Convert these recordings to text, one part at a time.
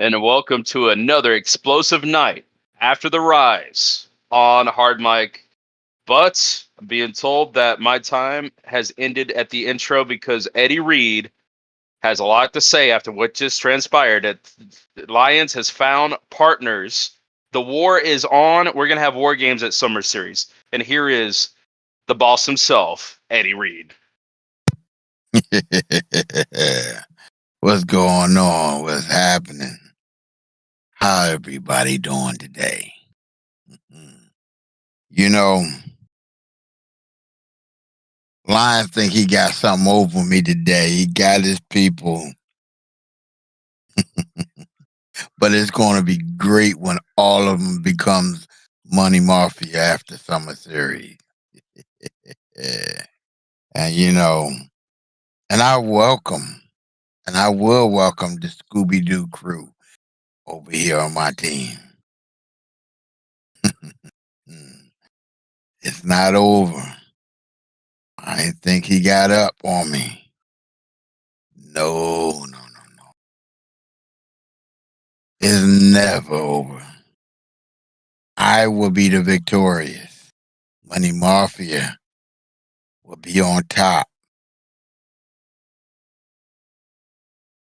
and welcome to another explosive night after the rise on Hardmic. But I'm being told that my time has ended at the intro because Eddie Reed has a lot to say after what just transpired. That Lions has found partners. The war is on. We're gonna have war games at Summer Series, and here is the boss himself, Eddie Reed. What's going on? What's happening? How everybody doing today? You know, Lion think he got something over me today. He got his people, but it's going to be great when all of them becomes Money Mafia after Summer Series. Yeah. And and I will welcome the Scooby Doo crew over here on my team. It's not over. I didn't think he got up on me. No. It's never over. I will be the victorious. Money Mafia will be on top.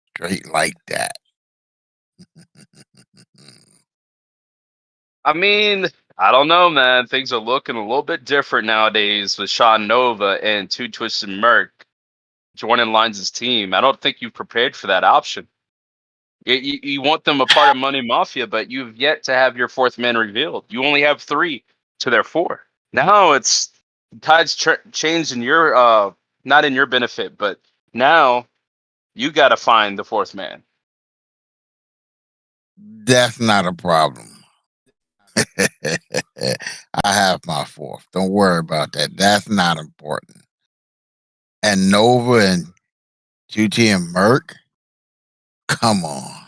Straight like that. I mean, I don't know, man. Things are looking a little bit different nowadays with Sean Nova and Two Twisted Merc joining Lines' team. I don't think you've prepared for that option. You want them a part of Money Mafia, but you've yet to have your fourth man revealed. You only have three to their four. Now it's tides changed in your not in your benefit, but now you got to find the fourth man. That's not a problem. I have my fourth. Don't worry about that. That's not important. And Nova and QT and Merc, come on.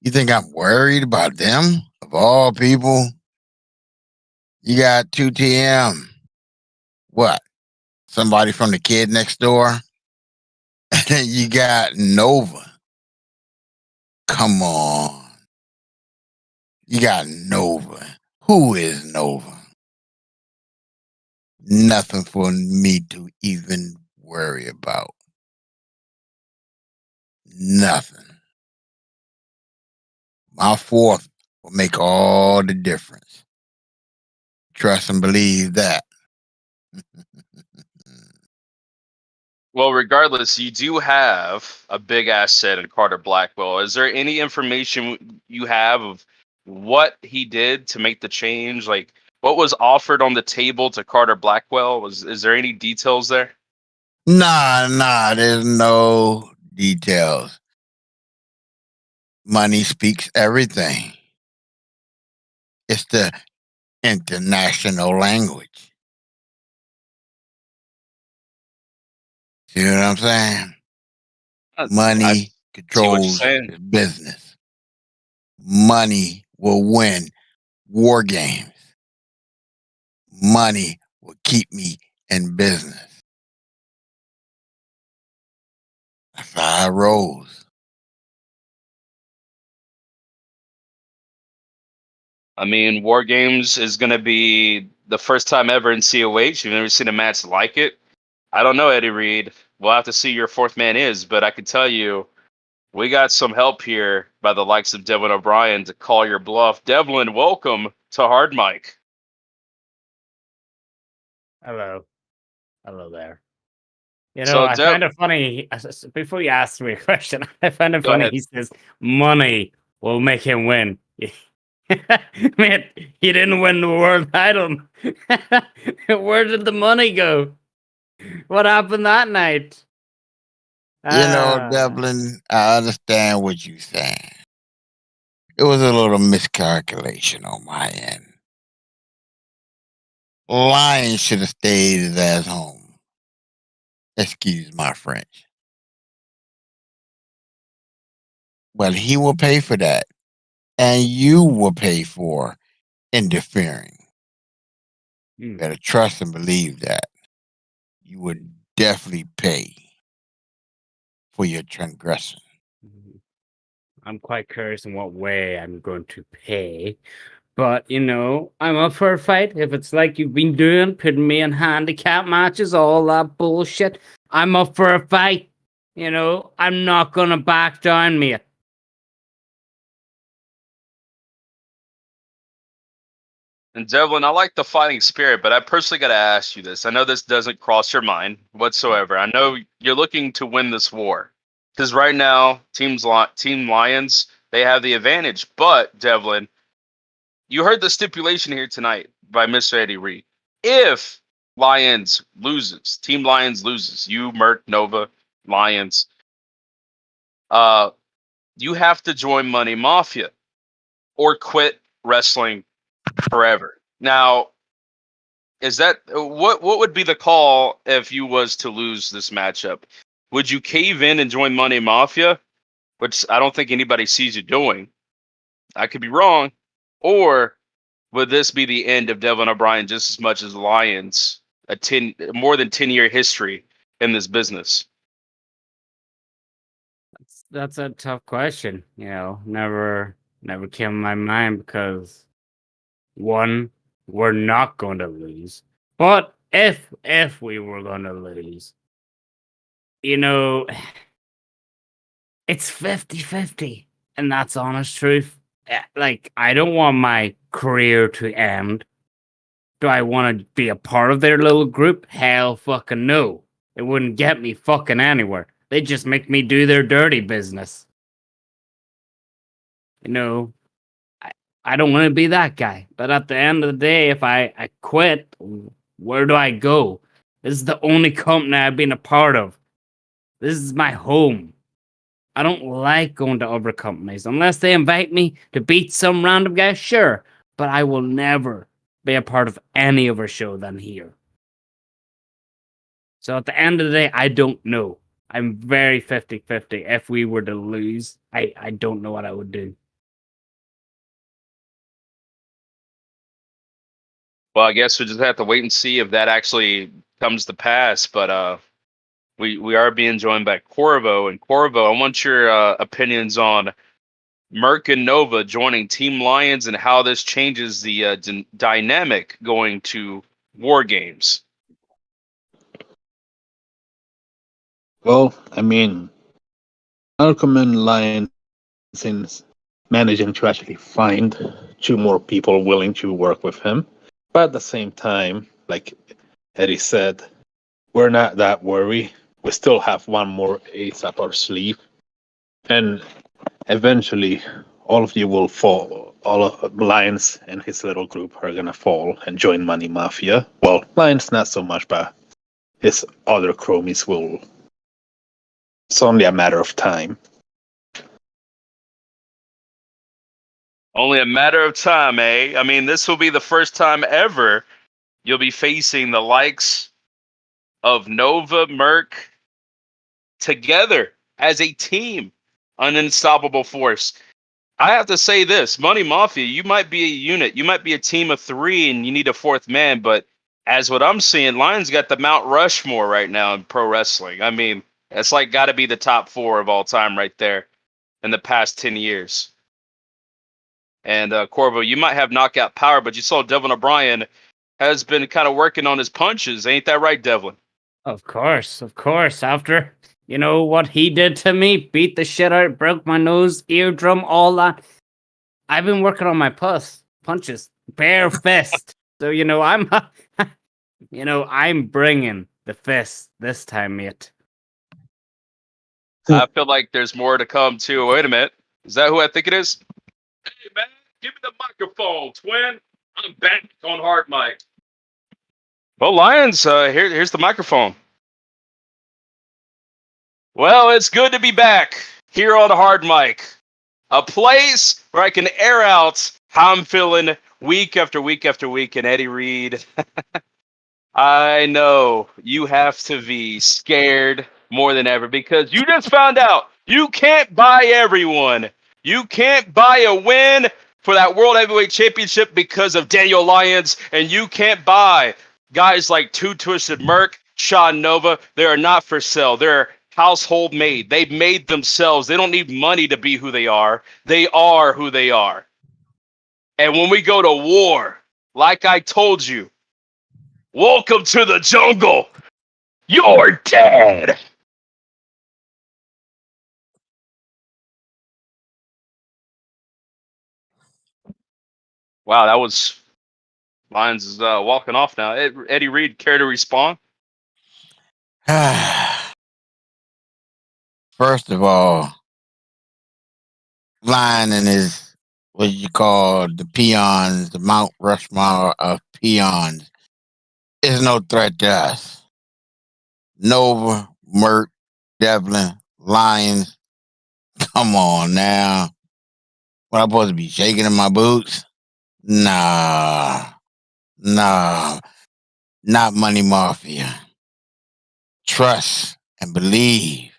You think I'm worried about them? Of all people, you got 2TM. What? Somebody from the kid next door? And you got Nova. Come on. You got Nova. Who is Nova? Nothing for me to even worry about. Nothing. My fourth will make all the difference. Trust and believe that. Well, regardless, you do have a big asset in Carter Blackwell. Is there any information you have of what he did to make the change? Like what was offered on the table to Carter Blackwell? Is there any details there? Nah, there's no details. Money speaks everything. It's the international language. See what I'm saying? I Money see what you're controls saying. the business. Money will win war games. Money will keep me in business. That's how I rose. I mean, War Games is going to be the first time ever in COH. You've never seen a match like it. I don't know, Eddie Reed. We'll have to see who your fourth man is, but I can tell you, we got some help here by the likes of Devlin O'Brien to call your bluff. Devlin, welcome to Hard Mic. Hello. Hello there. So, I find it funny. Before you ask me a question, I find it Go funny. ahead. He says money will make him win. Man, he didn't win the world title. Where did the money go? What happened that night? Devlin, I understand what you're saying. It was a little miscalculation on my end. Lion should have stayed his ass home. Excuse my French. But he will pay for that. And you will pay for interfering. You better trust and believe that. You would definitely pay for your transgression. I'm quite curious in what way I'm going to pay. But, I'm up for a fight. If it's like you've been doing, putting me in handicap matches, all that bullshit, I'm up for a fight. I'm not going to back down, mate. And Devlin, I like the fighting spirit, but I personally got to ask you this. I know this doesn't cross your mind whatsoever. I know you're looking to win this war because right now, Team Lions, they have the advantage. But Devlin, you heard the stipulation here tonight by Mr. Eddie Reed. If Team Lions loses, you, Merc, Nova, Lions, you have to join Money Mafia or quit wrestling forever. Now, is that what would be the call if you was to lose this matchup? Would you cave in and join Money Mafia, which I don't think anybody sees you doing? I could be wrong. Or would this be the end of Devin O'Brien just as much as Lions, more than 10-year history in this business? That's a tough question. Never came to my mind because one, we're not going to lose. But if we were going to lose, it's 50-50, and that's honest truth. Like, I don't want my career to end. Do I want to be a part of their little group? Hell fucking no. It wouldn't get me fucking anywhere. They just make me do their dirty business. I don't want to be that guy. But at the end of the day, if I quit, where do I go? This is the only company I've been a part of. This is my home. I don't like going to other companies. Unless they invite me to beat some random guy, sure. But I will never be a part of any other show than here. So at the end of the day, I don't know. I'm very 50-50. If we were to lose, I don't know what I would do. Well, I guess we just have to wait and see if that actually comes to pass. But we are being joined by Corvo. And Corvo, I want your opinions on Merc and Nova joining Team Lions and how this changes the dynamic going to War Games. Well, I mean, Malcolm and Lions is managing to actually find 2 more people willing to work with him. But at the same time, like Eddie said, we're not that worried. We still have 1 more ace up our sleeve. And eventually, all of you will fall. All of Lions and his little group are going to fall and join Money Mafia. Well, Lions not so much, but his other chromies will. It's only a matter of time. Only a matter of time, eh? I mean, this will be the first time ever you'll be facing the likes of Nova, Merc, together as a team, an unstoppable force. I have to say this, Money Mafia, you might be a unit. You might be a team of 3 and you need a 4th man, but as what I'm seeing, Lions got the Mount Rushmore right now in pro wrestling. I mean, it's like got to be the top 4 of all time right there in the past 10 years. And Corvo, you might have knockout power, but you saw Devin O'Brien has been kind of working on his punches. Ain't that right, Devlin? Of course. After, what he did to me, beat the shit out, broke my nose, eardrum, all that. I've been working on my punches, bare fist. So, I'm bringing the fist this time, mate. I feel like there's more to come, too. Wait a minute. Is that who I think it is? Hey, man, give me the microphone, twin. I'm back on Hardmic. Well, Lions, here's the microphone. Well, it's good to be back here on Hardmic, a place where I can air out how I'm feeling week after week after week. And Eddie Reed, I know you have to be scared more than ever because you just found out you can't buy everyone. You can't buy a win for that World Heavyweight Championship because of Daniel Lyons, and you can't buy guys like Two Twisted Merc, Sean Nova. They are not for sale. They're household made. They've made themselves. They don't need money to be who they are. They are who they are. And when we go to war, like I told you, welcome to the jungle. You're dead. Wow, that was Lions is walking off now. Eddie Reed, care to respond? First of all, Lion and his what you call the peons, the Mount Rushmore of peons, is no threat to us. Nova, Merc, Devlin, Lions. Come on now. What, I'm supposed to be shaking in my boots? Nah. Not Money Mafia. Trust and believe.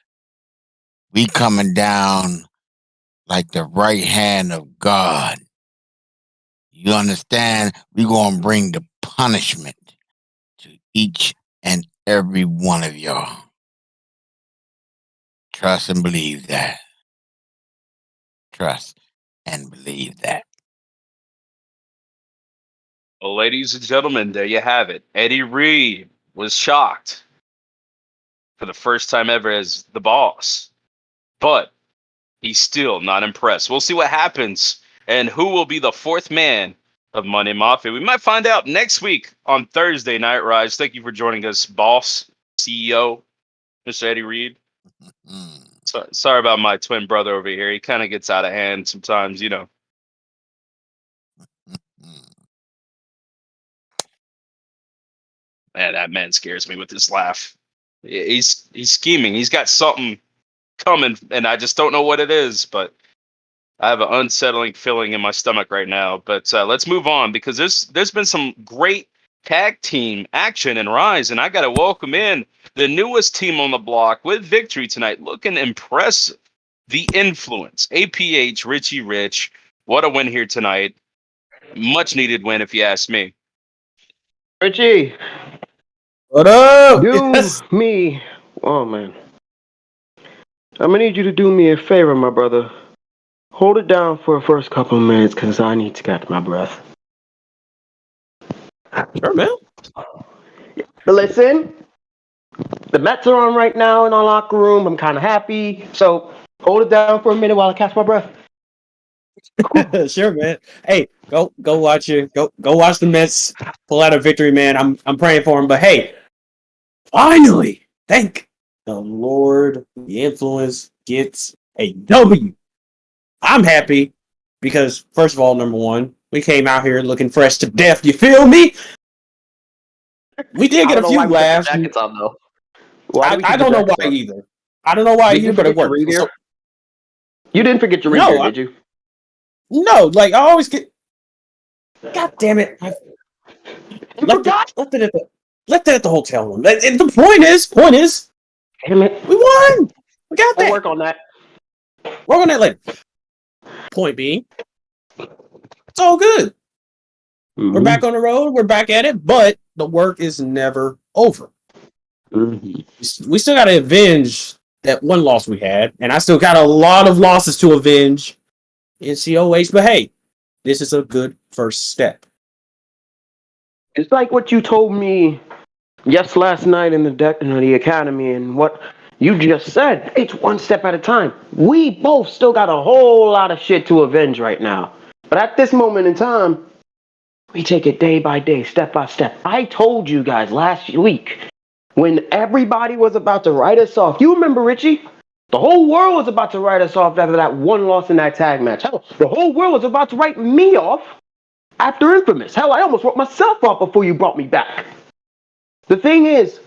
We coming down like the right hand of God. You understand? We gonna bring the punishment to each and every one of y'all. Trust and believe that. Trust and believe that. Well, ladies and gentlemen, there you have it. Eddie Reed was shocked for the first time ever as the boss, but he's still not impressed. We'll see what happens and who will be the fourth man of Money Mafia. We might find out next week on Thursday Night Rise. Thank you for joining us, boss, CEO, Mr. Eddie Reed. Sorry about my twin brother over here. He kind of gets out of hand sometimes, you know. Man, that man scares me with his laugh. He's scheming. He's got something coming, and I just don't know what it is. But I have an unsettling feeling in my stomach right now. But let's move on because there's been some great tag team action in Rise, and I got to welcome in the newest team on the block with victory tonight, looking impressive. The Influence, APH, Richie Rich. What a win here tonight. Much needed win, if you ask me. Richie, What up? do Yes. me. Oh, man. I'm going to need you to do me a favor, my brother. Hold it down for the first couple of minutes because I need to catch my breath. Sure, man. But listen, the Mets are on right now in our locker room. I'm kind of happy. So hold it down for a minute while I catch my breath. Sure, man. Hey, go watch it. Go watch the Mets pull out a victory, man. I'm praying for him. But hey, finally, thank the Lord, the Influence gets a W. I'm happy because first of all, number one, we came out here looking fresh to death. You feel me? We did get a few laughs. Jackets on, though. I don't know why either. I don't know why either, but it worked. So, you didn't forget your reader, did you? No, like I always get. God damn it! I left it at the hotel room. And the point is, damn it, we won. We got that. I'll work on that. Work on that later. Point being, it's all good. Mm-hmm. We're back on the road. We're back at it, but the work is never over. Mm-hmm. We still got to avenge that one loss we had, and I still got a lot of losses to avenge in COH, but hey, this is a good first step. It's like what you told me last night in the academy, and what you just said. It's one step at a time. We both still got a whole lot of shit to avenge right now. But at this moment in time, we take it day by day, step by step. I told you guys last week when everybody was about to write us off. You remember, Richie? The whole world was about to write us off after that one loss in that tag match. Hell, the whole world was about to write me off after Infamous. Hell, I almost wrote myself off before you brought me back. The thing is,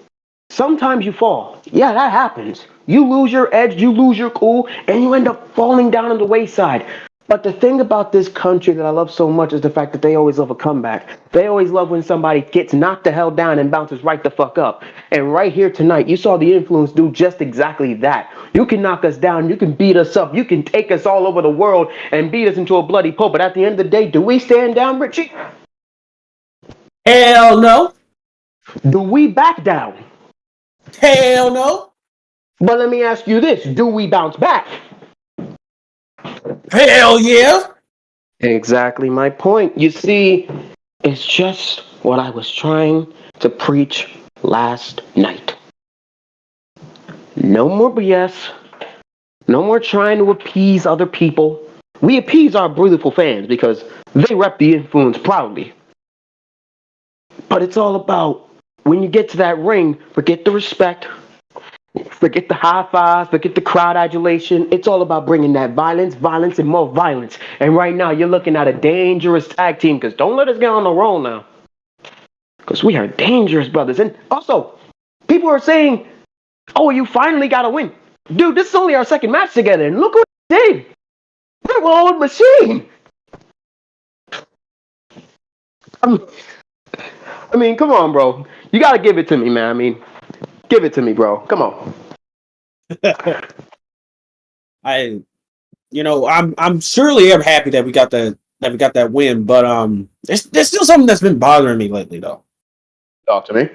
sometimes you fall. Yeah, that happens. You lose your edge, you lose your cool, and you end up falling down on the wayside. But the thing about this country that I love so much is the fact that they always love a comeback. They always love when somebody gets knocked the hell down and bounces right the fuck up. And right here tonight, you saw the Influence do just exactly that. You can knock us down, you can beat us up, you can take us all over the world and beat us into a bloody pulp. But at the end of the day, do we stand down, Richie? Hell no. Do we back down? Hell no. But let me ask you this: do we bounce back? Hell yeah! Exactly my point. You see, it's just what I was trying to preach last night. No more BS. No more trying to appease other people. We appease our beautiful fans because they rep the influence proudly. But it's all about when you get to that ring, forget the respect, forget the high fives, forget the crowd adulation. It's all about bringing that violence, and more violence. And right now, you're looking at a dangerous tag team because don't let us get on the roll now. Because we are dangerous, brothers. And also, people are saying, oh, you finally got a win. Dude, this is only our second match together, and look what we did. We're an old machine. I mean, come on, bro. You got to give it to me, man. I mean, give it to me, bro. Come on. I'm surely happy that we got that win, but there's still something that's been bothering me lately, though. Talk to me.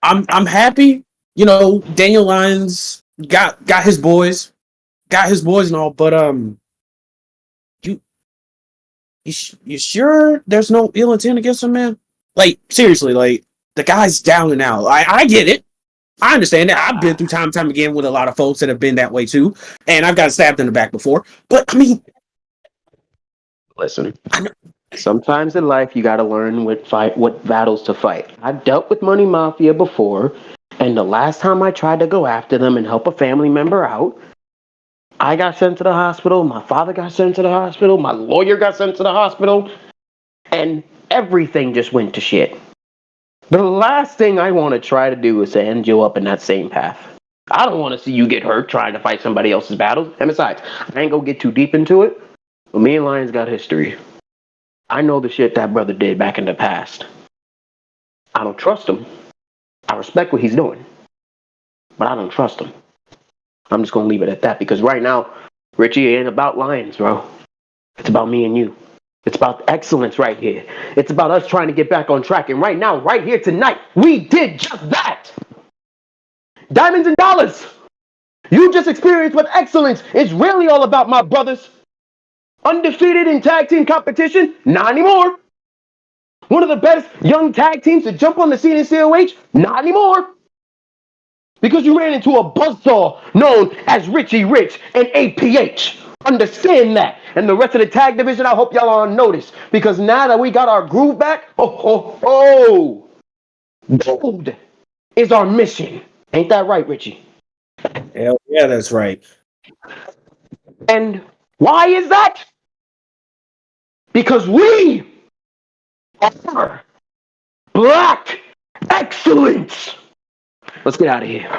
I'm happy, Daniel Lyons got his boys and all, but you sure there's no ill intent against him, man? Like, seriously, like, the guy's down and out. I get it. I understand that. I've been through time and time again with a lot of folks that have been that way too, and I've got stabbed in the back before. But I mean, listen. Sometimes in life you gotta learn what battles to fight. I've dealt with Money Mafia before, and the last time I tried to go after them and help a family member out, I got sent to the hospital, my father got sent to the hospital, my lawyer got sent to the hospital, and everything just went to shit. The last thing I want to try to do is to end you up in that same path. I don't want to see you get hurt trying to fight somebody else's battles. And besides, I ain't gonna get too deep into it, but me and Lions got history. I know the shit that brother did back in the past. I don't trust him. I respect what he's doing, but I don't trust him. I'm just gonna leave it at that because right now, Richie, it ain't about Lions, bro. It's about me and you. It's about excellence right here. It's about us trying to get back on track. And right now, right here tonight, we did just that. Diamonds and dollars. You just experienced what excellence is really all about, my brothers. Undefeated in tag team competition? Not anymore. One of the best young tag teams to jump on the scene in COH? Not anymore. Because you ran into a buzzsaw known as Richie Rich and APH. Understand that. And the rest of the tag division, I hope y'all are on notice. Because now that we got our groove back, gold is our mission. Ain't that right, Richie? Hell yeah, that's right. And why is that? Because we are Black Excellence. Let's get out of here.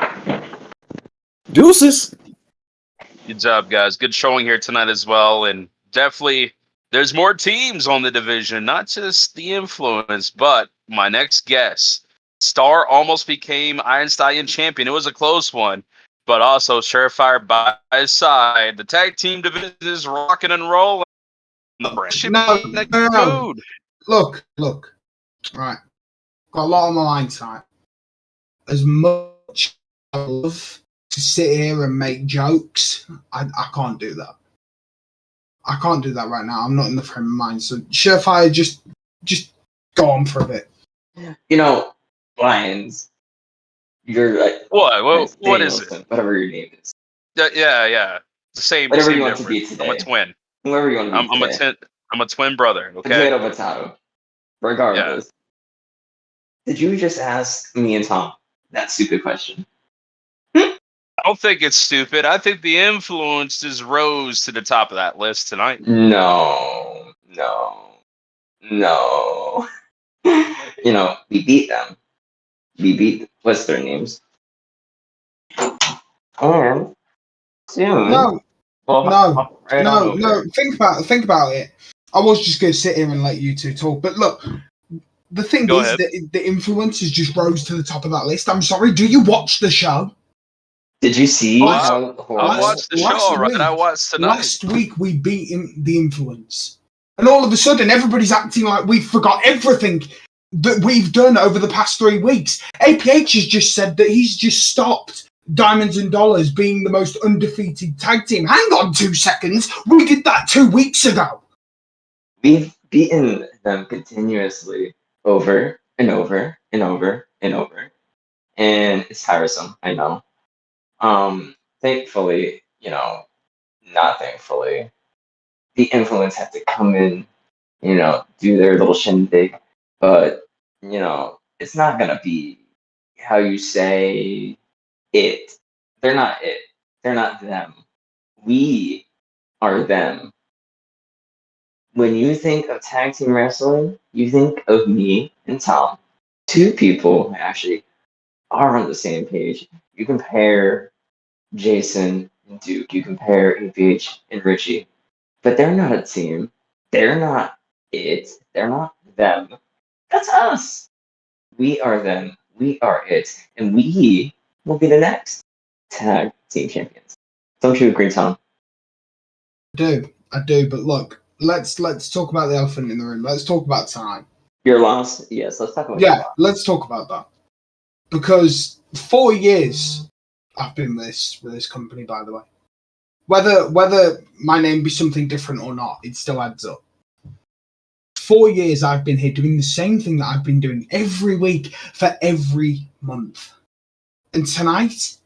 Deuces. Good job, guys. Good showing here tonight as well. And definitely, there's more teams on the division, not just the influence, but my next guest. Star almost became Iron Stallion champion. It was a close one, but also Surefire by his side. The tag team division is rocking and rolling. No. Look. Right. Got a lot on my mind tonight. As much as I love to sit here and make jokes, I can't do that. I can't do that right now. I'm not in the frame of mind. So Surefire, just go on for a bit. Lions, you're like what is it? Whatever your name is. Yeah. The same. Whatever same you want to difference. be today. I'm a twin. Whoever you want to be today. I'm a twin brother. Okay. Potato. Regardless. Yeah. Did you just ask me and Tom that stupid question? I don't think it's stupid. I think the influence just rose to the top of that list tonight. No. We beat them. We beat what's their names? And soon. No. Think about it. I was just going to sit here and let you two talk, but look. The thing Go is ahead. that the influencers just rose to the top of that list. I'm sorry. Do you watch the show? Did you see? I watched the show, all right? I watched tonight. Last week we beat the influence, and all of a sudden everybody's acting like we forgot everything that we've done over the past 3 weeks. APH has just said that he's just stopped Diamonds and Dollars being the most undefeated tag team. Hang on 2 seconds. We did that 2 weeks ago. We've beaten them continuously over and over and over and over. And it's tiresome, I know. Thankfully, not thankfully, the influence had to come in, do their little shindig. But, it's not gonna be how you say it. They're not it. They're not them. We are them. When you think of tag team wrestling, you think of me and Tom. 2 people who actually are on the same page. You compare Jason and Duke, you compare APH and Richie, but they're not a team. They're not it. They're not them. That's us. We are them. We are it. And we will be the next tag team champions. Don't you agree, Tom? I do, but look, let's talk about the elephant in the room. Let's talk about time. Your loss? Yes, let's talk about your loss. Let's talk about that. Because 4 years I've been with this company, by the way. Whether my name be something different or not, it still adds up. 4 years I've been here doing the same thing that I've been doing every week for every month. And tonight,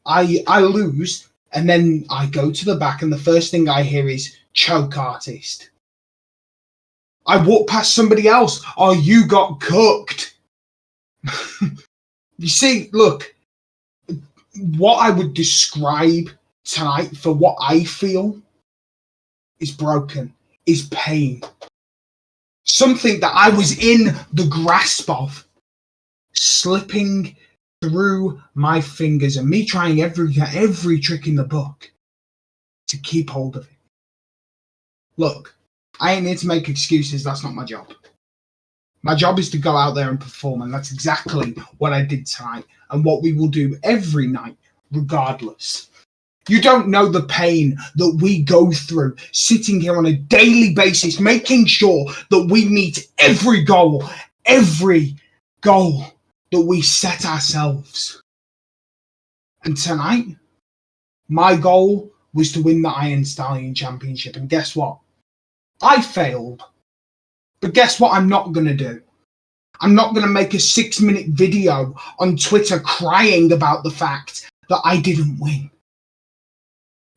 I lose, and then I go to the back, and the first thing I hear is choke artist. I walk past somebody else. Oh, you got cooked. You see, look, what I would describe tonight for what I feel is broken, is pain. Something that I was in the grasp of, slipping through my fingers, and me trying every trick in the book to keep hold of it. Look, I ain't here to make excuses. That's not my job. My job is to go out there and perform, and that's exactly what I did tonight and what we will do every night, regardless. You don't know the pain that we go through sitting here on a daily basis, making sure that we meet every goal that we set ourselves. And tonight, my goal was to win the Iron Stallion Championship. And guess what? I failed. But guess what I'm not going to do? I'm not going to make a 6-minute video on Twitter crying about the fact that I didn't win.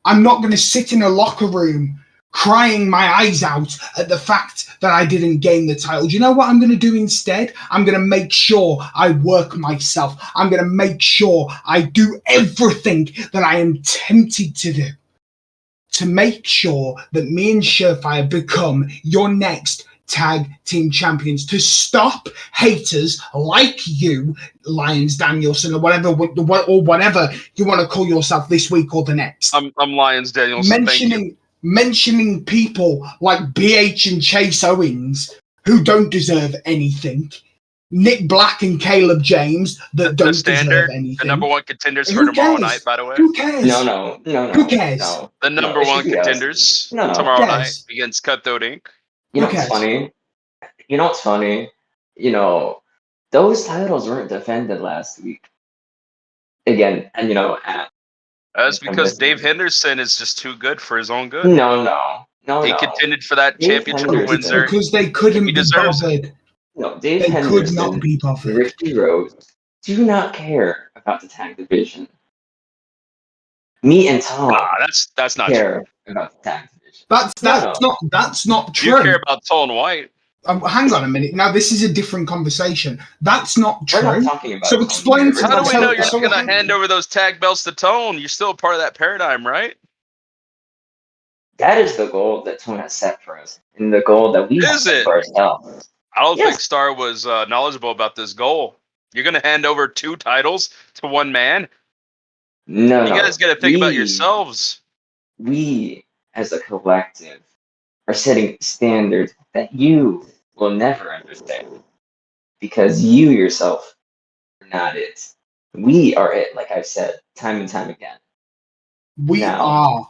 I'm not going to sit in a locker room crying my eyes out at the fact that I didn't gain the title. Do you know what I'm going to do instead? I'm going to make sure I work myself. I'm going to make sure I do everything that I am tempted to do to make sure that me and Surefire become your next tag team champions, to stop haters like you, Lyons Danielson, or whatever you want to call yourself this week or the next. I'm Lyons Danielson. Mentioning people like BH and Chase Owens who don't deserve anything. Nick Black and Caleb James that don't deserve anything. The number one contenders for tomorrow night, by the way. Who cares? No. Who cares? No. The number one contenders tomorrow night against Cutthroat Inc. You know what's funny? Those titles weren't defended last week. Again, and that's because Dave Henderson is just too good for his own good. No. He contended for that championship at Windsor. Because they couldn't be bothered. No, Dave Henderson could not be bothered. Ricky Rose do not care about the tag division. Me and Tom that's not care true. About the tag division. That's not true. You care about Tone White. Hang on a minute. Now this is a different conversation. That's not true. We're not talking about so explain to How do we know you're not going to hand over those tag belts to Tone? You're still a part of that paradigm, right? That is the goal that Tone has set for us, and the goal that we have set for ourselves. I don't think Star was knowledgeable about this goal. You're going to hand over 2 titles to one man? No, you guys got to think about yourselves. We, as a collective, are setting standards that you will never understand because you yourself are not it. We are it, like I've said time and time again. We are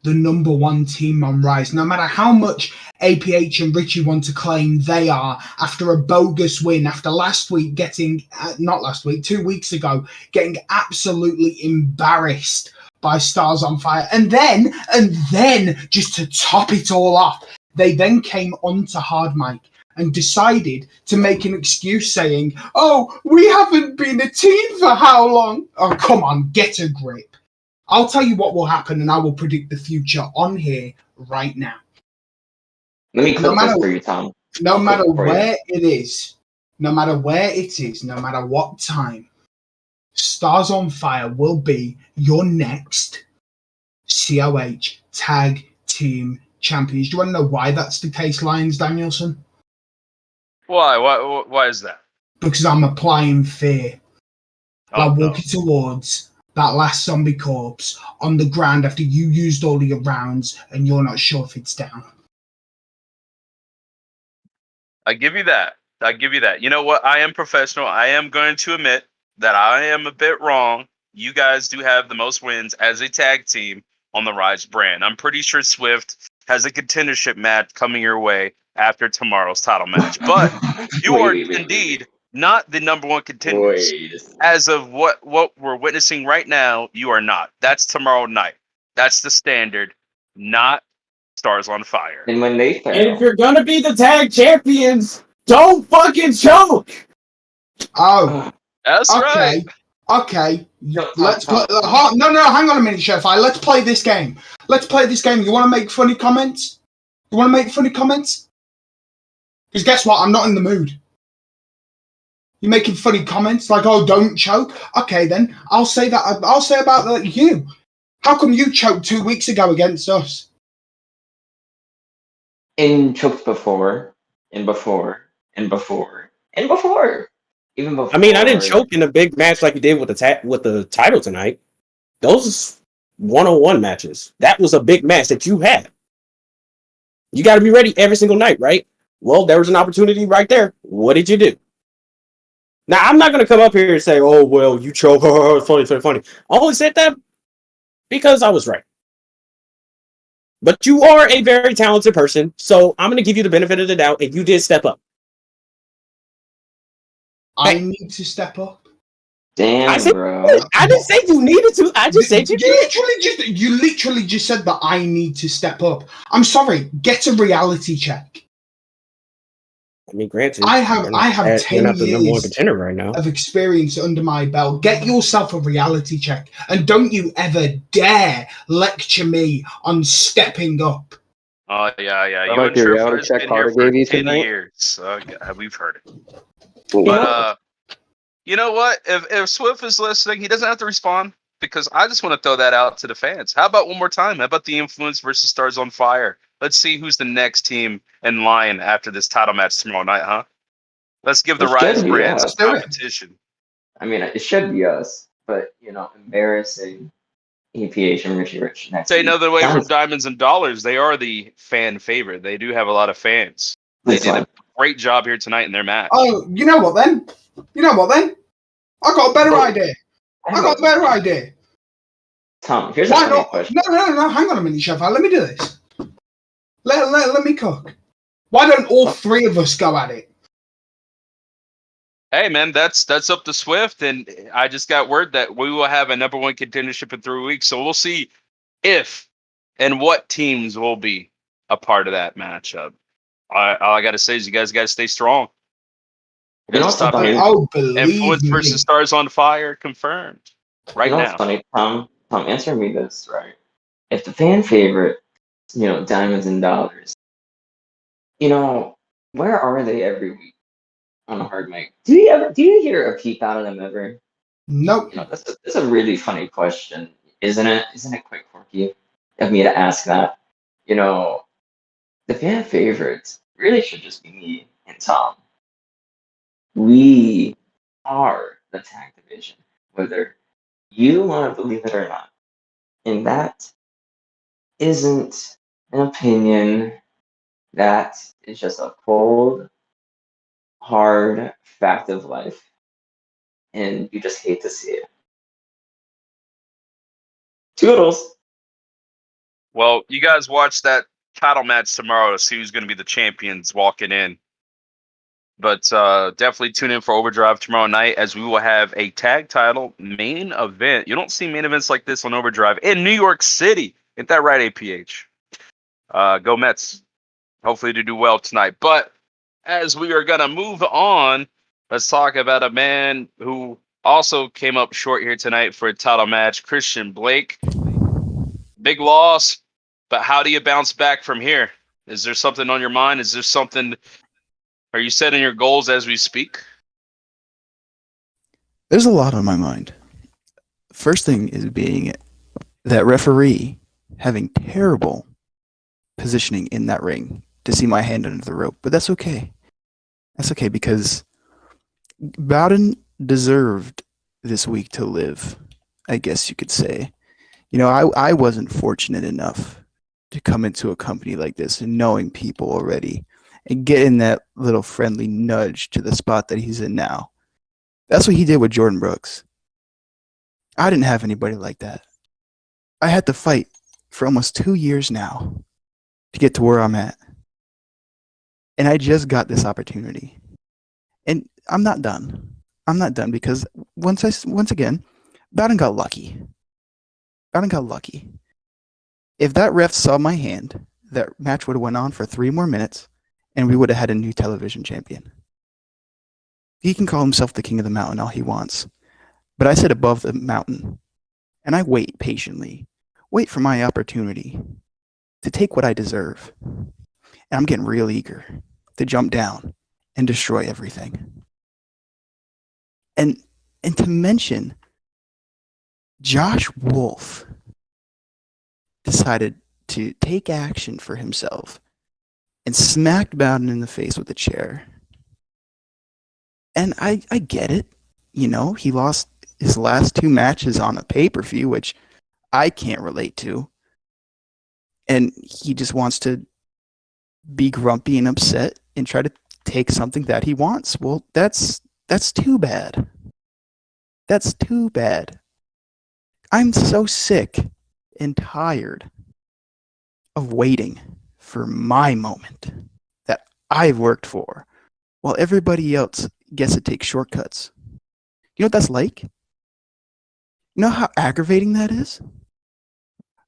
the #1 team on Rise. No matter how much APH and Richie want to claim they are after a bogus win, after last week getting, not last week, 2 weeks ago, getting absolutely embarrassed by Stars on Fire. And then, just to top it all off, they then came onto Hardmic and decided to make an excuse saying, oh, we haven't been a team for how long? Oh, come on, get a grip. I'll tell you what will happen, and I will predict the future on here right now. Let me clip this for you, Tom. No matter where it is, no matter what time, Stars on Fire will be your next COH Tag Team Champions. Do you want to know why that's the case, Lions Danielson? Why? Why is that? Because I'm applying fear. Oh, walking towards that last zombie corpse on the ground after you used all of your rounds and you're not sure if it's down. I give you that. You know what? I am professional. I am going to admit that I am a bit wrong. You guys do have the most wins as a tag team on the Rise brand. I'm pretty sure Swift has a contendership match coming your way after tomorrow's title match. But you are indeed not the #1 contenders. As of what we're witnessing right now, you are not. That's tomorrow night. That's the standard, not Stars on Fire. And when they fail, And if you're gonna be the tag champions, don't fucking choke. Oh, that's right. Okay. No, Let's play. No, hang on a minute, Chef. Let's play this game. You want to make funny comments? Because guess what? I'm not in the mood. You're making funny comments like, "Oh, don't choke." Okay, then I'll say that. I'll say about that. You. How come you choked 2 weeks ago against us? and choked before, and before, and before, and before. Even before. I mean, I didn't choke in a big match like you did with the title tonight. Those 1-on-1 matches. That was a big match that you had. You got to be ready every single night, right? Well, there was an opportunity right there. What did you do? Now, I'm not going to come up here and say, oh, well, you choke. It's funny. I only said that because I was right. But you are a very talented person, so I'm going to give you the benefit of the doubt, and you did step up. I need to step up. Damn, bro. I didn't say you needed to. I just said you did. You literally just said that I need to step up. I'm sorry. Get a reality check. I mean, granted, I have 10 years right now of experience under my belt. Get yourself a reality check, and don't you ever dare lecture me on stepping up. Oh yeah. You like and the Tripler's reality check been Carter here for gave you 10 tonight? years. We've heard it. Cool. But you know what? If Swift is listening, he doesn't have to respond because I just want to throw that out to the fans. How about one more time? How about the Influence versus Stars on Fire? Let's see who's the next team in line after this title match tomorrow night, huh? Let's give the Rise brand some competition. I mean, it should be us, but embarrassing EPH and Richie Rich next. Say another way from Diamonds and Dollars. They are the fan favorite. They do have a lot of fans. They did a great job here tonight in their match. Oh, you know what then? I got a better idea. Tom, here's a funny question. No, hang on a minute, Chef. Let me do this. Let me cook. Why don't all three of us go at it? Hey man, that's up to Swift, and I just got word that we will have a #1 contendership in 3 weeks, so we'll see if and what teams will be a part of that matchup. All I got to say is you guys got to stay strong. Influence versus Stars on Fire confirmed right now. Funny, Tom, answer me this, right? If the fan favorite, Diamonds and Dollars, where are they every week on a hard mic? Do you hear a peep out of them ever? Nope. That's a really funny question, isn't it? Isn't it quite quirky of me to ask that? The fan favorites really should just be me and Tom. We are the tag division, whether you want to believe it or not. And that isn't an opinion. That is just a cold, hard fact of life. And you just hate to see it. Toodles. Well, you guys watch that title match tomorrow to see who's going to be the champions walking in. But definitely tune in for Overdrive tomorrow night, as we will have a tag title main event. You don't see main events like this on Overdrive in New York City. Ain't that right, APH? Go Mets. Hopefully to do well tonight. But as we are going to move on, let's talk about a man who also came up short here tonight for a title match, Christian Blake. Big loss, but how do you bounce back from here? Is there something on your mind? Is there something... Are you setting your goals as we speak? There's a lot on my mind. First thing is being that referee having terrible positioning in that ring to see my hand under the rope. But that's okay. That's okay because Bowden deserved this week to live, I guess you could say. You know, I wasn't fortunate enough to come into a company like this and knowing people already and getting that little friendly nudge to the spot that he's in now. That's what he did with Jordan Brooks. I didn't have anybody like that. I had to fight for almost 2 years now to get to where I'm at. And I just got this opportunity. And I'm not done. I'm not done because once again, Bowden got lucky. Bowden got lucky. If that ref saw my hand, that match would have went on for 3 more minutes, and we would have had a new television champion. He can call himself the king of the mountain all he wants, but I sit above the mountain, and I wait patiently, wait for my opportunity to take what I deserve. And I'm getting real eager to jump down and destroy everything. And to mention, Josh Wolf decided to take action for himself and smacked Bowden in the face with a chair. And I get it. You know, he lost his last 2 matches on a pay-per-view, which I can't relate to. And he just wants to be grumpy and upset and try to take something that he wants. Well, that's too bad. That's too bad. I'm so sick and tired of waiting for my moment that I've worked for while everybody else gets to take shortcuts. You know what that's like? You know how aggravating that is?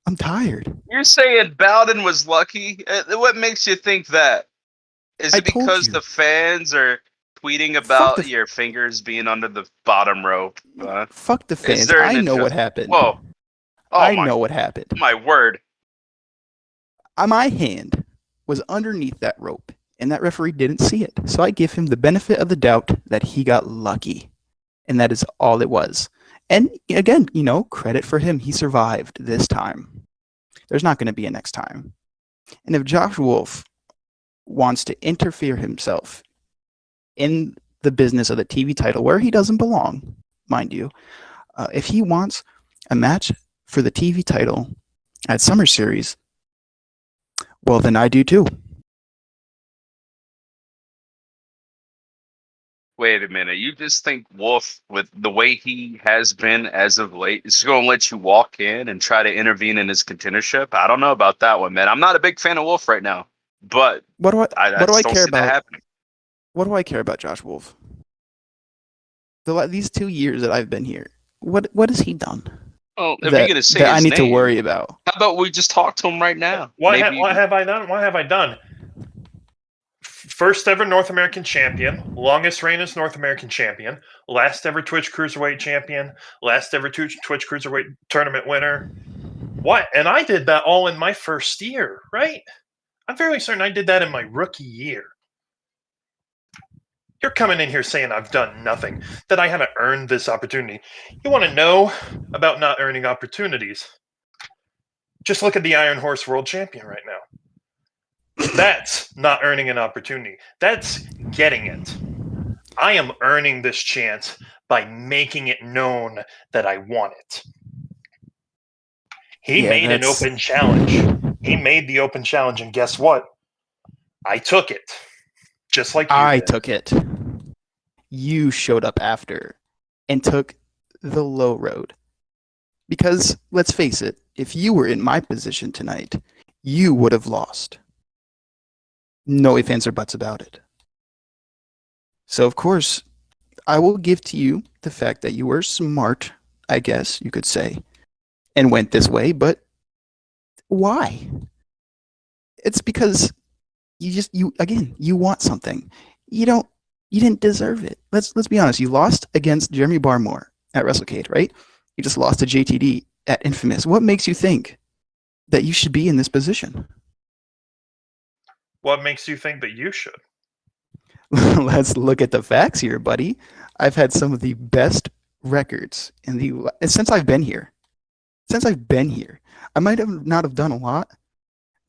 I'm tired. You're saying Bowden was lucky? What makes you think that? Is I it told because you. the fans are tweeting about your fingers being under the bottom rope? Fuck the Is fans. there I an know inter- what happened. Whoa. Oh, I my, know what happened. my word. My hand was underneath that rope, and that referee didn't see it. So I give him the benefit of the doubt that he got lucky, and that is all it was. And again, you know, credit for him. He survived this time. There's not going to be a next time. And if Josh Wolf wants to interfere himself in the business of the TV title, where he doesn't belong, mind you, if he wants a match for the TV title at Summer Series, well, then I do too. Wait a minute. You just think Wolf, with the way he has been as of late, is going to let you walk in and try to intervene in his contendership? I don't know about that one, man. I'm not a big fan of Wolf right now, but What do I just don't care see that about? happening. What do I care about Josh Wolf? These 2 years that I've been here, what has he done Well, if you're going to say that I his need to name, worry about? how about we just talk to him right now? What Maybe have I done? What have I done? First ever North American champion, longest reign as North American champion, last ever Twitch Cruiserweight champion, last ever Twitch Cruiserweight tournament winner. What? And I did that all in my first year, right? I'm fairly certain I did that in my rookie year. You're coming in here saying I've done nothing, that I haven't earned this opportunity. You want to know about not earning opportunities? Just look at the Iron Horse World Champion right now. That's not earning an opportunity. That's getting it. I am earning this chance by making it known that I want it. He made an open challenge. He made the open challenge, and guess what? I took it. Just like you I did. took it. You showed up after and took the low road. Because, let's face it, if you were in my position tonight, you would have lost. No ifs, ands, or buts about it. So, of course, I will give to you the fact that you were smart, I guess you could say, and went this way, but why? It's because you want something. You didn't deserve it. Let's be honest. You lost against Jeremy Barmore at WrestleCade, right? You just lost to JTD at Infamous. What makes you think that you should be in this position? What makes you think that you should? Let's look at the facts here, buddy. I've had some of the best records since I've been here. I might have not have done a lot,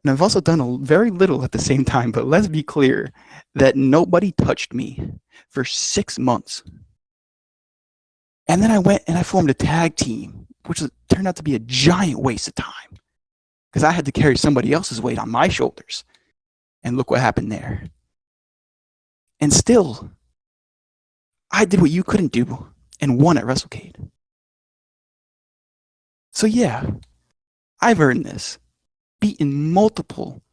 and I've also done very little at the same time, but let's be clear that nobody touched me for 6 months. And then I went and I formed a tag team, which turned out to be a giant waste of time because I had to carry somebody else's weight on my shoulders. And look what happened there. And still, I did what you couldn't do and won at WrestleCade. So yeah, I've earned this. Beaten multiple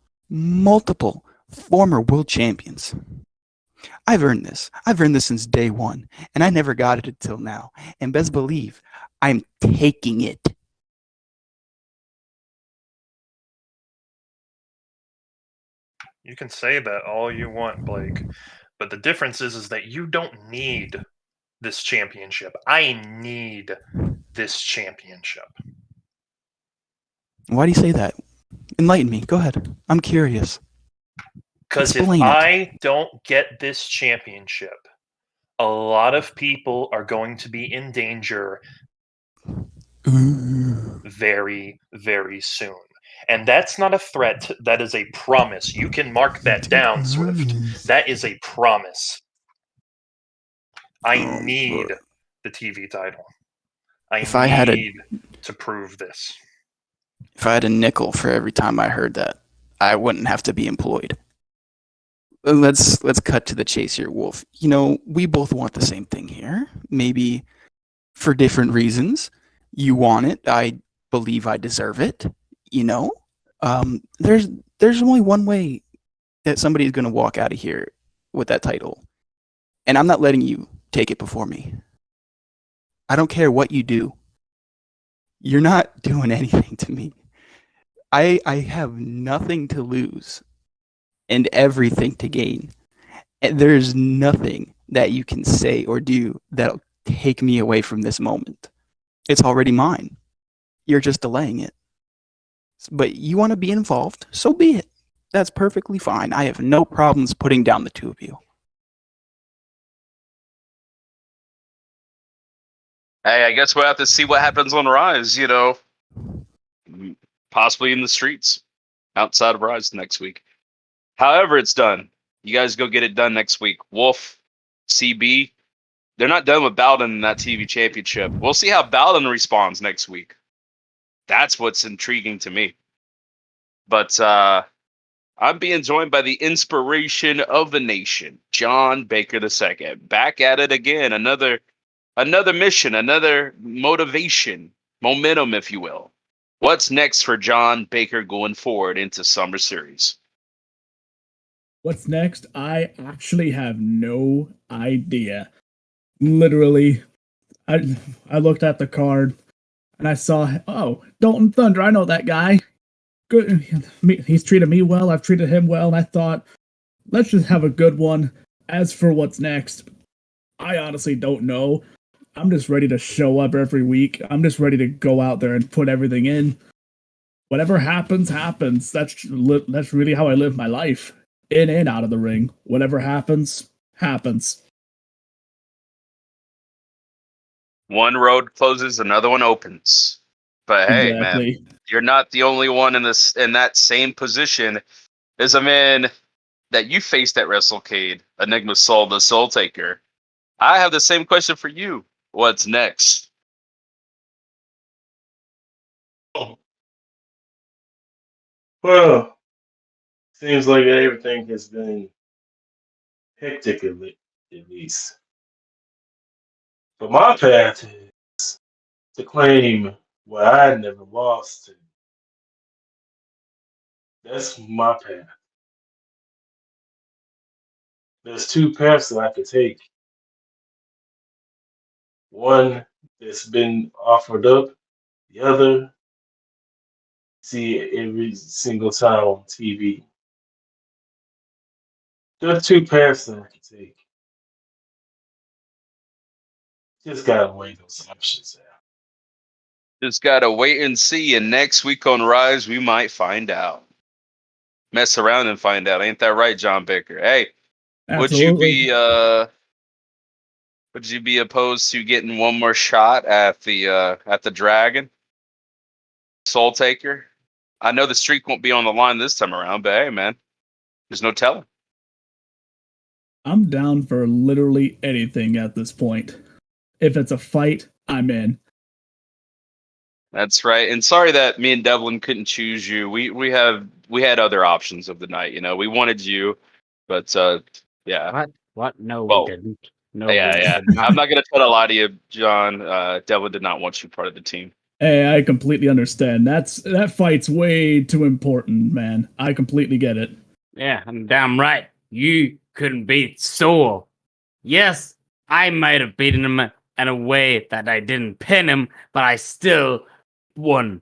former world champions. I've earned this. I've earned this since day one, and I never got it until now. And best believe, I'm taking it. You can say that all you want, Blake, but the difference is that you don't need this championship. I need this championship. Why do you say that? Enlighten me. Go ahead. I'm curious. Because if I don't get this championship, a lot of people are going to be in danger very, very soon. And that's not a threat. That is a promise. You can mark that down, Swift. That is a promise. I need the TV title. I need to prove this. If I had a nickel for every time I heard that, I wouldn't have to be employed. Let's cut to the chase here, Wolf. You know, we both want the same thing here. Maybe for different reasons. You want it. I believe I deserve it. You know, there's only one way that somebody's going to walk out of here with that title, and I'm not letting you take it before me. I don't care what you do. You're not doing anything to me. I have nothing to lose and everything to gain. And there's nothing that you can say or do that'll take me away from this moment. It's already mine. You're just delaying it. But you want to be involved, so be it. That's perfectly fine. I have no problems putting down the two of you. Hey, I guess we'll have to see what happens on Rise, you know. Possibly in the streets outside of Rise next week. However it's done, you guys go get it done next week. Wolf, CB, they're not done with Bowden in that TV championship. We'll see how Bowden responds next week. That's what's intriguing to me. But I'm being joined by the inspiration of the nation, John Baker II. Back at it again. Another mission, another motivation, momentum, if you will. What's next for John Baker going forward into Summer Series? What's next? I actually have no idea. Literally, I looked at the card and I saw, oh, Dalton Thunder. I know that guy. Good. He's treated me well. I've treated him well. And I thought, let's just have a good one. As for what's next, I honestly don't know. I'm just ready to show up every week. I'm just ready to go out there and put everything in. Whatever happens, happens. That's really how I live my life. In and out of the ring. Whatever happens, happens. One road closes, another one opens. But hey, exactly. Man, you're not the only one in that same position as a man that you faced at WrestleCade, Enigma Soul, the Soul Taker. I have the same question for you. What's next? Well, seems like everything has been hectic at least. But my path is to claim Well, I never lost to. That's my path. There's two paths that I could take. One that's been offered up, the other see it every single time on TV. There are two paths that I could take. Just gotta weigh those options out. Just gotta wait and see. And next week on Rise, we might find out. Mess around and find out. Ain't that right, John Baker? Hey, Absolutely. would you be opposed to getting one more shot at the Dragon Soul Taker? I know the streak won't be on the line this time around, but hey, man, there's no telling. I'm down for literally anything at this point. If it's a fight, I'm in. That's right. And sorry that me and Devlin couldn't choose you. We had other options of the night. We wanted you, but yeah. What? No, Well, we didn't. No, yeah, we yeah. did not. I'm not gonna try to lie to you, John. Devlin did not want you part of the team. Hey, I completely understand. That fight's way too important, man. I completely get it. Yeah, I'm damn right. You couldn't beat Soul. Yes, I might have beaten him in a way that I didn't pin him, but I still won.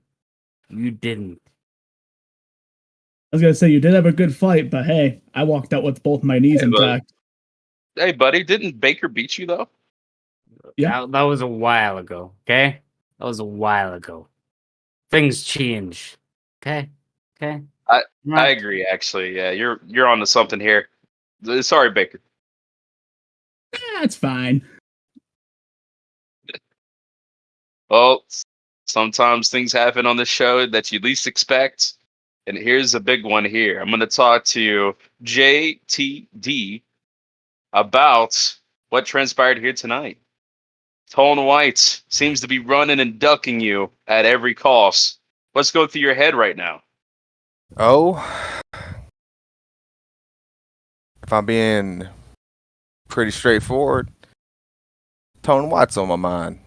You didn't. I was gonna say you did have a good fight, but hey, I walked out with both my knees intact. Hey, buddy, didn't Baker beat you though? Yeah, That was a while ago. Okay, that was a while ago. Things change. Okay. I agree. Actually, yeah, you're onto something here. Sorry, Baker. that's fine. Well, sometimes things happen on the show that you least expect. And here's a big one here. I'm going to talk to JTD about what transpired here tonight. Tone White seems to be running and ducking you at every cost. What's going through your head right now? Oh, if I'm being pretty straightforward, Tone White's on my mind.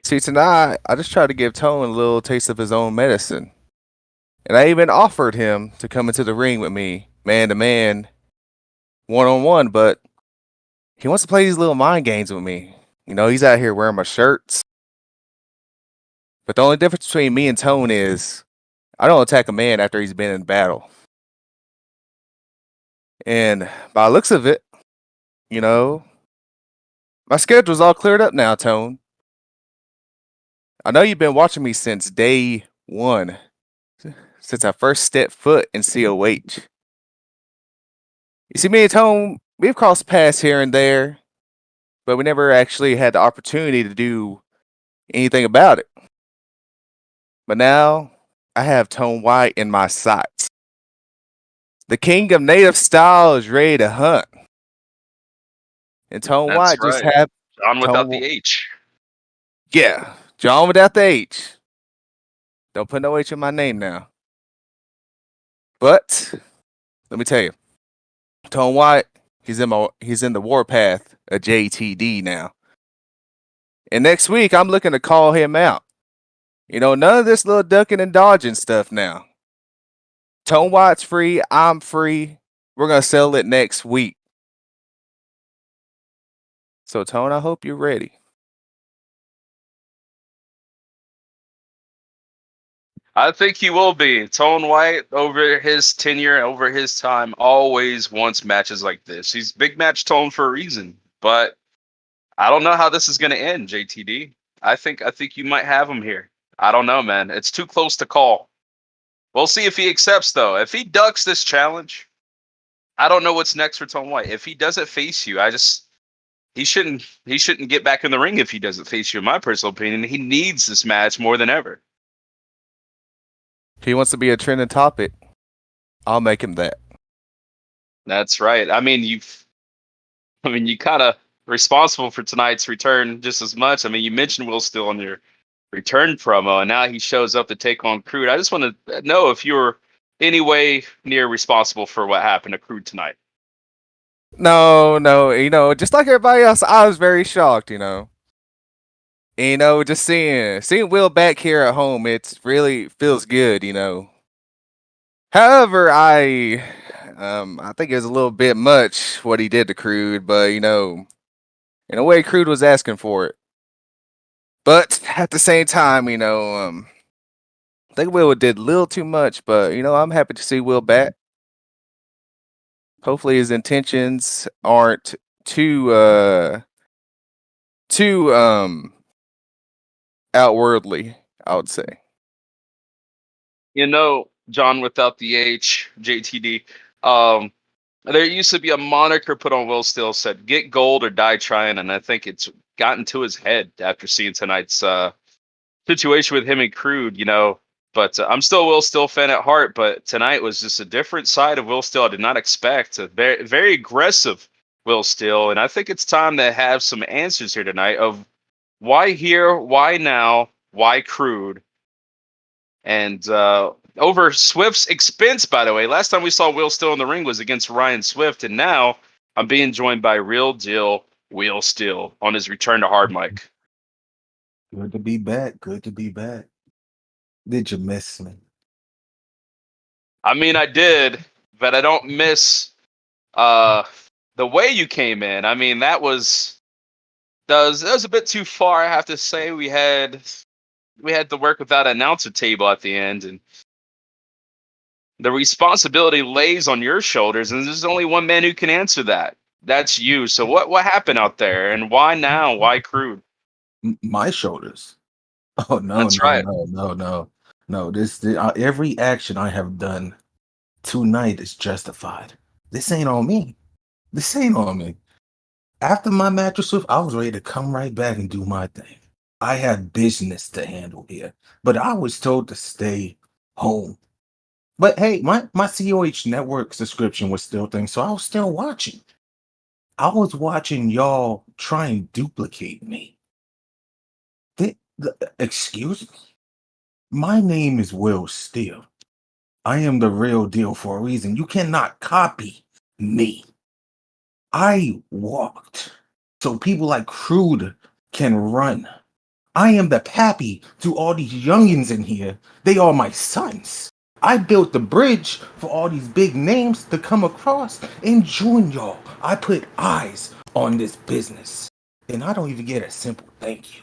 See, tonight, I just tried to give Tone a little taste of his own medicine. And I even offered him to come into the ring with me, man to man, one-on-one, but he wants to play these little mind games with me. He's out here wearing my shirts. But the only difference between me and Tone is I don't attack a man after he's been in battle. And by the looks of it, my schedule's all cleared up now, Tone. I know you've been watching me since day one, since I first stepped foot in COH. You see, me and Tone, we've crossed paths here and there, but we never actually had the opportunity to do anything about it. But now, I have Tone White in my sights. The king of native style is ready to hunt. And Tone That's White right. just had John without the H. Yeah, John without the H. Don't put no H in my name now. But let me tell you, Tone White, he's in the warpath of JTD now. And next week, I'm looking to call him out. None of this little ducking and dodging stuff now. Tone White's free. I'm free. We're going to settle it next week. So, Tone, I hope you're ready. I think he will be. Tone White, over his tenure, over his time, always wants matches like this. He's big match Tone for a reason. But I don't know how this is going to end, JTD. I think you might have him here. I don't know, man. It's too close to call. We'll see if he accepts, though. If he ducks this challenge, I don't know what's next for Tone White. If he doesn't face you, he shouldn't get back in the ring if he doesn't face you, in my personal opinion. He needs this match more than ever. If he wants to be a trending topic, I'll make him that. That's right. You kind of responsible for tonight's return just as much. You mentioned Will Steele on your return promo, and now he shows up to take on Crude. I just want to know if you're any way near responsible for what happened to Crude tonight. No, just like everybody else, I was very shocked, You know, just seeing Will back here at home, it's really feels good. You know. However, I think it was a little bit much what he did to Crude, but you know, in a way, Crude was asking for it. But at the same time, you know, I think Will did a little too much. But you know, I'm happy to see Will back. Hopefully, his intentions aren't too outwardly, I would say. You know, John without the H, JTD. Um, there used to be a moniker put on Will Still said, "Get gold or die trying," and I think it's gotten to his head after seeing tonight's situation with him and Crude. You know, but I'm still a Will Still fan at heart. But tonight was just a different side of Will Still. I did not expect a very aggressive Will Still, and I think it's time to have some answers here tonight of why here, why now, why Crude. And over Swift's expense, by the way. Last time we saw Will Still in the ring was against Ryan Swift, and now I'm being joined by Real Deal Will Still on his return to Hardmic. Good to be back. Good to be back. Did you miss me? I mean, I did, but I don't miss the way you came in. I mean, that was a bit too far, I have to say. We had to work without an announcer table at the end, and the responsibility lays on your shoulders, and there's only one man who can answer that. That's you. So what happened out there, and why now? Why Crude? My shoulders. Oh no, That's no, right. no. Every action I have done tonight is justified. This ain't on me. This ain't on me. After my match with Swift, I was ready to come right back and do my thing. I had business to handle here, but I was told to stay home. But hey, my COH network subscription was still thing, so I was still watching. I was watching y'all try and duplicate me. Excuse me? My name is Will Steele. I am the real deal for a reason. You cannot copy me. I walked so people like Crude can run. I am the pappy to all these youngins in here. They are my sons. I built the bridge for all these big names to come across and join y'all. I put eyes on this business. And I don't even get a simple thank you.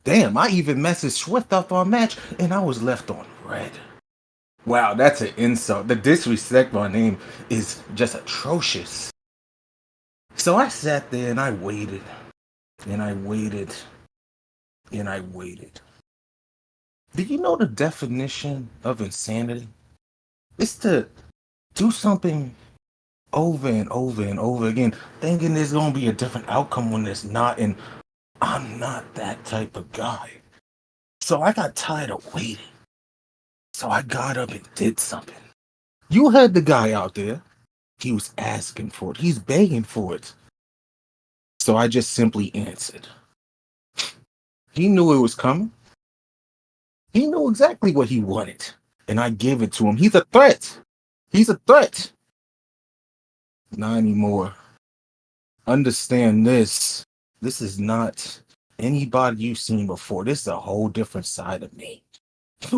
Damn, I even messaged Swift up on match and I was left on red. Wow, that's an insult. The disrespect my name is just atrocious. So I sat there and I waited. And I waited. And I waited. Do you know the definition of insanity? It's to do something over and over and over again, thinking there's going to be a different outcome when there's not, and I'm not that type of guy. So I got tired of waiting. So I got up and did something. You heard the guy out there. He was asking for it. He's begging for it. So I just simply answered. He knew it was coming. He knew exactly what he wanted. And I gave it to him. He's a threat. He's a threat. Not anymore. Understand this. This is not anybody you've seen before. This is a whole different side of me.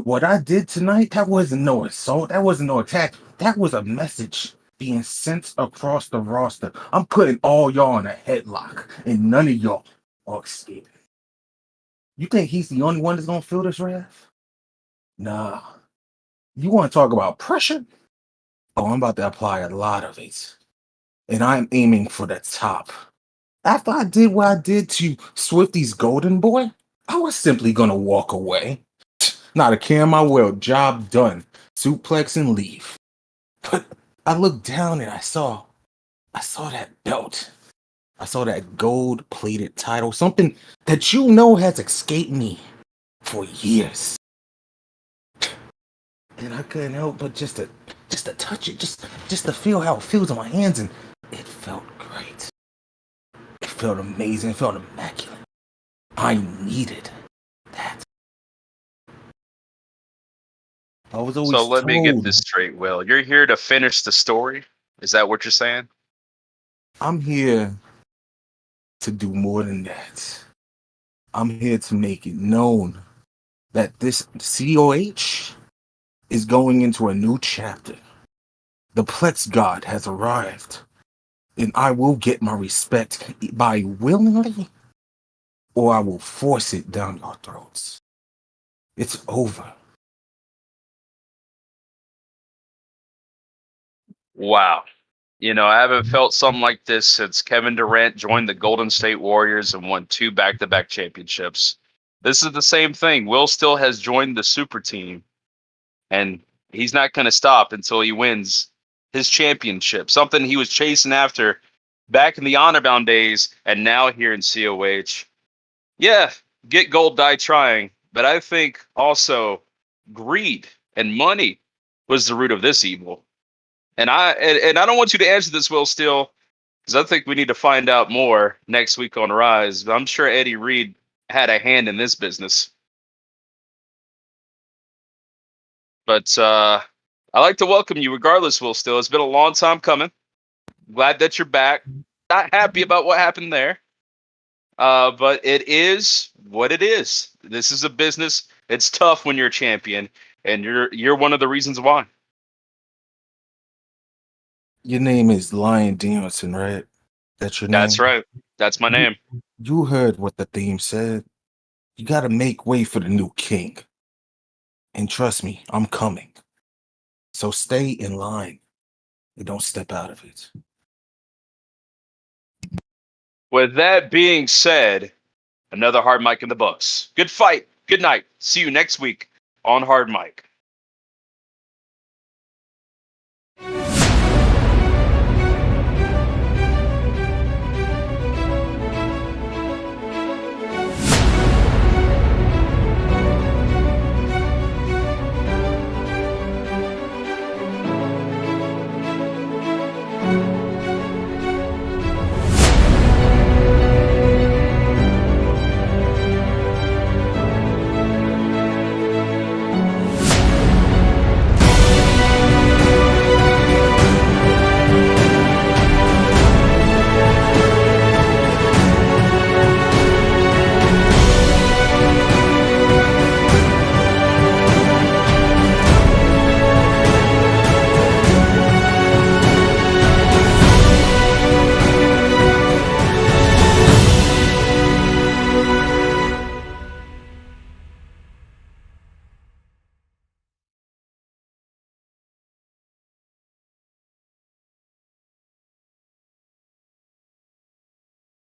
What I did tonight, that wasn't no assault. That wasn't no attack. That was a message being sent across the roster. I'm putting all y'all in a headlock, and none of y'all are escaping. You think he's the only one that's gonna feel this wrath? Nah. You want to talk about pressure? Oh, I'm about to apply a lot of it. And I'm aiming for the top. After I did what I did to Swifty's golden boy, I was simply gonna walk away. Not a care in my world. Job done. Suplex and leave. But I looked down and I saw that belt. I saw that gold-plated title. Something that you know has escaped me for years. And I couldn't help but just to touch it, just to feel how it feels in my hands, and it felt great. It felt amazing. It felt immaculate. I needed that. I was always So let me get told this straight, Will. You're here to finish the story? Is that what you're saying? I'm here to do more than that. I'm here to make it known that this COH is going into a new chapter. The Plex God has arrived, and I will get my respect by willingly, or I will force it down your throats. It's over. Wow. You know, I haven't felt something like this since Kevin Durant joined the Golden State Warriors and won 2 back-to-back championships. This is the same thing. Will still has joined the super team, and he's not going to stop until he wins his championship, something he was chasing after back in the Honor Bound days and now here in COH. Yeah, get gold, die trying, but I think also greed and money was the root of this evil. And I don't want you to answer this, Will, still, because I think we need to find out more next week on Rise. But I'm sure Eddie Reed had a hand in this business. But I'd like to welcome you regardless, Will, still. It's been a long time coming. Glad that you're back. Not happy about what happened there. But it is what it is. This is a business. It's tough when you're a champion, and you're one of the reasons why. Your name is Lion Danielson, right? That's your name? That's right. That's my name. You heard what the theme said. You gotta make way for the new king. And trust me, I'm coming. So stay in line and don't step out of it. With that being said, another hard mic in the books. Good fight. Good night. See you next week on Hard Mic.